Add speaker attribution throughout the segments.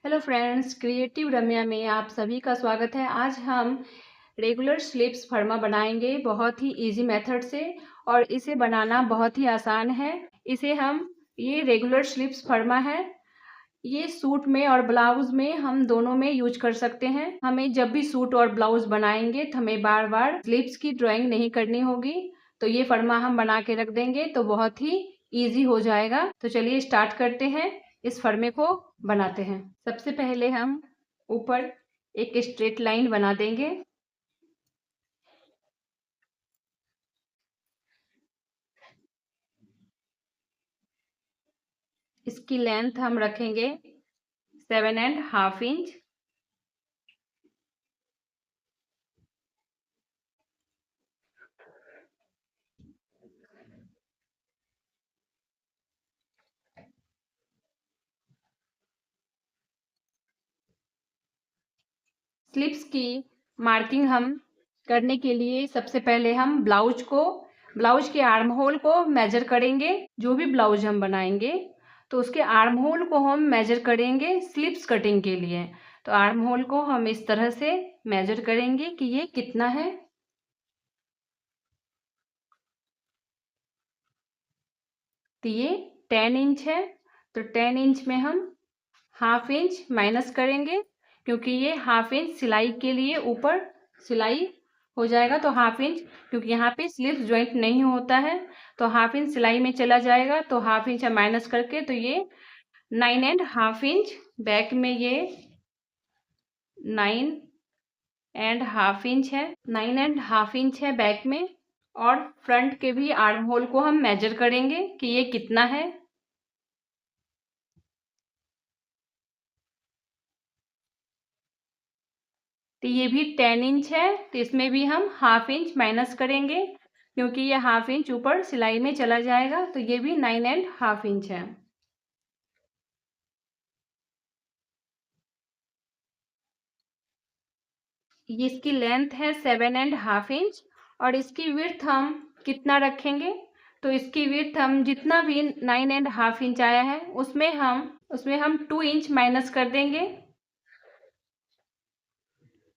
Speaker 1: Hello friends, creative रम्या में आप सभी का स्वागत है। आज हम रेगुलर स्लीव्स फर्मा बनाएंगे बहुत ही इजी मेथड से और इसे बनाना बहुत ही आसान है। ये रेगुलर स्लीव्स फर्मा है। ये सूट में और ब्लाउज में हम दोनों में यूज कर सकते हैं। हमें जब भी सूट और ब्लाउज बनाएंगे तो हमें बार बार स्लीव्स की ड्राइंग नहीं करनी होगी। तो ये फर्मा हम बना के रख देंगे तो बहुत ही इजी हो जाएगा। तो चलिए स्टार्ट करते हैं, इस फर्मे को बनाते हैं। सबसे पहले हम ऊपर एक स्ट्रेट लाइन बना देंगे। इसकी लेंथ हम रखेंगे 7.5 इंच। स्लीव्स की मार्किंग हम करने के लिए सबसे पहले हम ब्लाउज के आर्म होल को मेजर करेंगे। जो भी ब्लाउज हम बनाएंगे तो उसके आर्म होल को हम मेजर करेंगे स्लीव्स कटिंग के लिए। तो आर्म होल को हम इस तरह से मेजर करेंगे कि ये कितना है। तो ये 10 इंच है। तो 10 इंच में हम हाफ इंच माइनस करेंगे, क्योंकि ये हाफ इंच सिलाई के लिए ऊपर सिलाई हो जाएगा। तो हाफ इंच, क्योंकि यहाँ पे स्लीव्स ज्वाइंट नहीं होता है तो हाफ इंच सिलाई में चला जाएगा। तो हाफ इंच हम माइनस करके तो ये 9.5 इंच। बैक में ये 9.5 इंच है। 9.5 इंच है बैक में। और फ्रंट के भी आर्म होल को हम मेजर करेंगे कि ये कितना है। तो ये भी 10 इंच है। तो इसमें भी हम हाफ इंच माइनस करेंगे, क्योंकि ये हाफ इंच ऊपर सिलाई में चला जाएगा। तो ये भी 9.5 इंच है। ये इसकी लेंथ है 7.5 इंच। और इसकी विड्थ हम कितना रखेंगे? तो इसकी विड्थ हम जितना भी 9.5 इंच आया है उसमें हम 2 इंच माइनस कर देंगे।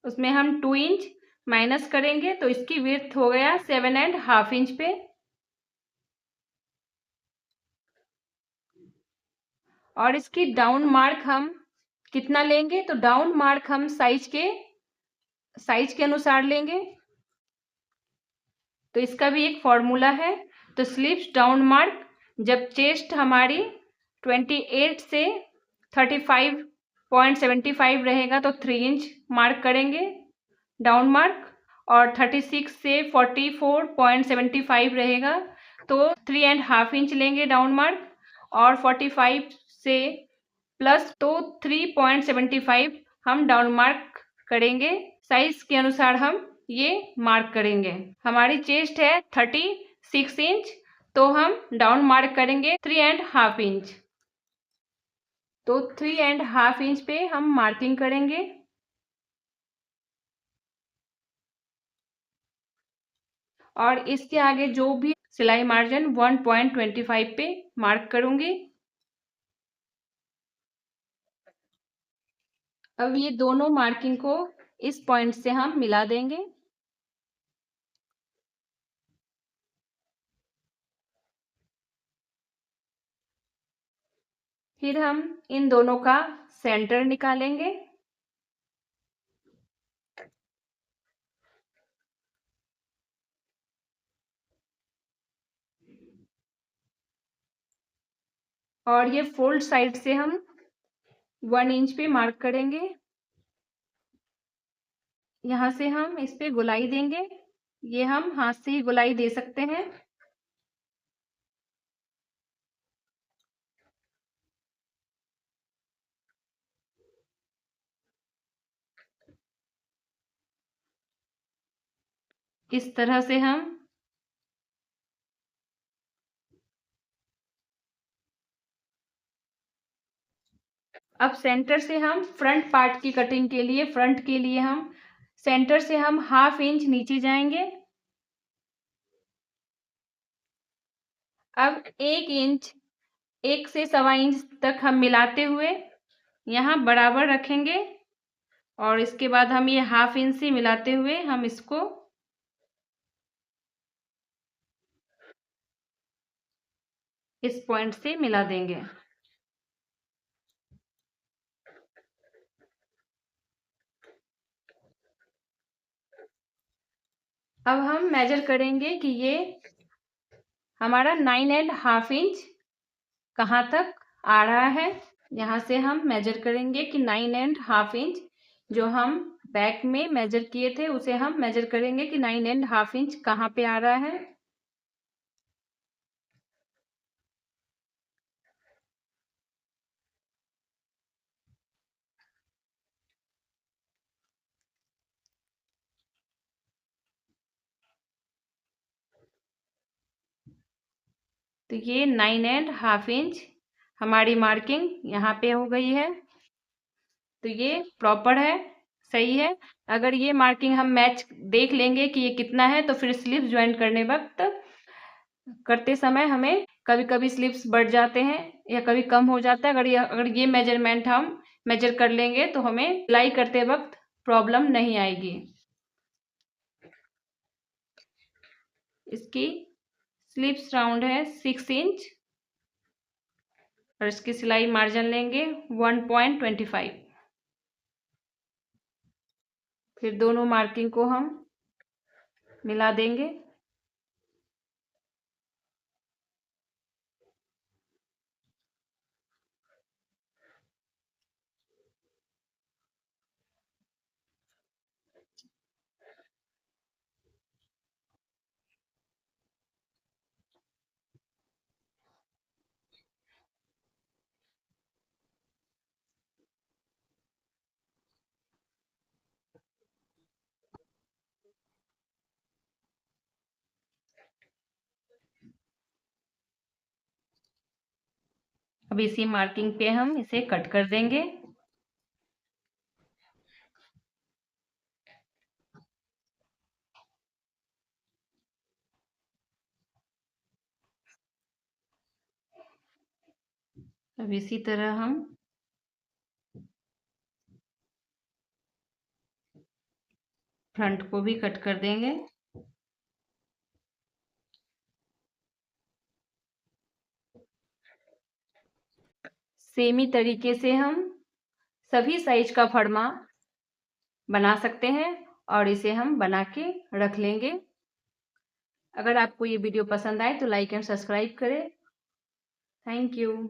Speaker 1: उसमें हम 2 इंच माइनस करेंगे तो इसकी विड्थ हो गया 7.5 इंच पे। और इसकी डाउन मार्क हम कितना लेंगे? तो डाउन मार्क हम साइज के अनुसार लेंगे। तो इसका भी एक फॉर्मूला है। तो स्लीव्स डाउन मार्क, जब चेस्ट हमारी 28 से 35.75 रहेगा तो 3 इंच मार्क करेंगे डाउन मार्क। और 36 से 44.75 रहेगा तो 3.5 इंच लेंगे डाउन मार्क। और 45 से प्लस तो 3.75 हम डाउन मार्क करेंगे। साइज के अनुसार हम ये मार्क करेंगे। हमारी चेस्ट है 36 इंच, तो हम डाउन मार्क करेंगे 3.5 इंच। तो 3.5 इंच पे हम मार्किंग करेंगे। और इसके आगे जो भी सिलाई मार्जिन 1.25 पे मार्क करूंगी। अब ये दोनों मार्किंग को इस पॉइंट से हम मिला देंगे। फिर हम इन दोनों का सेंटर निकालेंगे। और ये फोल्ड साइड से हम 1 इंच पे मार्क करेंगे। यहाँ से हम इस पे गोलाई देंगे। ये हम हाथ से ही गोलाई दे सकते हैं। इस तरह से हम अब सेंटर से हम फ्रंट पार्ट की कटिंग के लिए हम सेंटर से हम हाफ इंच नीचे जाएंगे। अब 1 इंच, 1 से 1.25 इंच तक हम मिलाते हुए यहाँ बराबर रखेंगे और इसके बाद हम ये 1/2 इंच से मिलाते हुए हम इसको इस पॉइंट से मिला देंगे। अब हम मेजर करेंगे कि ये हमारा 9.5 इंच कहाँ तक आ रहा है। यहाँ से हम मेजर करेंगे कि 9.5 इंच जो हम बैक में मेजर किए थे उसे हम मेजर करेंगे कि 9.5 इंच कहाँ पे आ रहा है। तो ये 9.5 इंच हमारी मार्किंग यहाँ पे हो गई है। तो ये प्रॉपर है, सही है। अगर ये मार्किंग हम मैच देख लेंगे कि ये कितना है तो फिर स्लीव्स ज्वाइन करने वक्त करते समय हमें कभी कभी स्लीव्स बढ़ जाते हैं या कभी कम हो जाता है। अगर ये मेजरमेंट हम मेजर कर लेंगे तो हमें सिलाई करते वक्त प्रॉब्लम नहीं आएगी। इसकी स्लीव्स राउंड है 6 इंच और इसकी सिलाई मार्जिन लेंगे 1.25। फिर दोनों मार्किंग को हम मिला देंगे। अब इसी मार्किंग पे हम इसे कट कर देंगे। अब इसी तरह हम फ्रंट को भी कट कर देंगे। सेमी तरीके से हम सभी साइज का फरमा बना सकते हैं और इसे हम बना के रख लेंगे। अगर आपको ये वीडियो पसंद आए तो लाइक एंड सब्सक्राइब करें। Thank you.